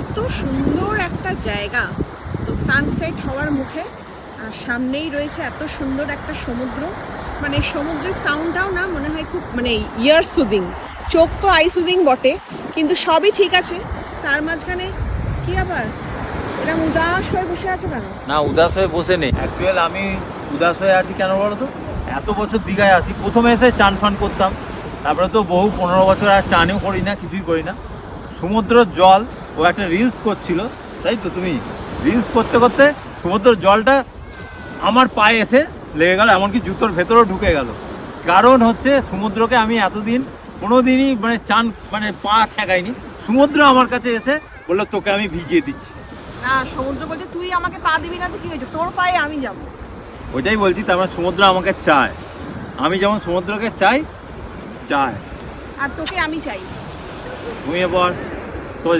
এত সুন্দর একটা জায়গা, তো সানসেট হওয়ার মুখে, আর সামনেই রয়েছে এত সুন্দর একটা সমুদ্র। মানে সমুদ্রের সাউন্ডটাও না মনে হয় খুব মানে ইয়ার সুদিং, চোখ তো আই সুদিং বটে, কিন্তু সবই ঠিক আছে। তার মাঝখানে কি আবার এরকম উদাস হয়ে বসে আছে কেন? না, উদাস হয়ে বসে নেই। অ্যাকচুয়াল আমি উদাস হয়ে আছি কেন বলো তো? এত বছর দীঘায় আসি, প্রথমে এসে চান ফান করতাম, তারপরে তো বহু 15 বছর আর চানও করি না, কিছুই করি না। সমুদ্রের জল, ও একটা রিলস করছিল, তাই তো তুমি রিলস করতে করতে সমুদ্রের জলটা আমার পায়ে এসে লেগে গেল, এমনকি জুতোর ভেতরেও ঢুকে গেল। কারণ হচ্ছে সমুদ্রকে আমি এতদিন কোনোদিনই মানে চান মানে পা ঠেকাইনি, সমুদ্র আমার কাছে এসে বললো তোকে আমি ভিজিয়ে দিচ্ছি। না, সমুদ্র বলছে তুই আমাকে পা দিবি না তো কি হয়েছে, তোর পায়ে আমি যাবো। ওইটাই বলছি, তার মানে সমুদ্র আমাকে চায়, আমি যেমন সমুদ্রকে চাই, চায়। আর তোকে আমি চাই। ঘুমিয়ে পড়, সোজা।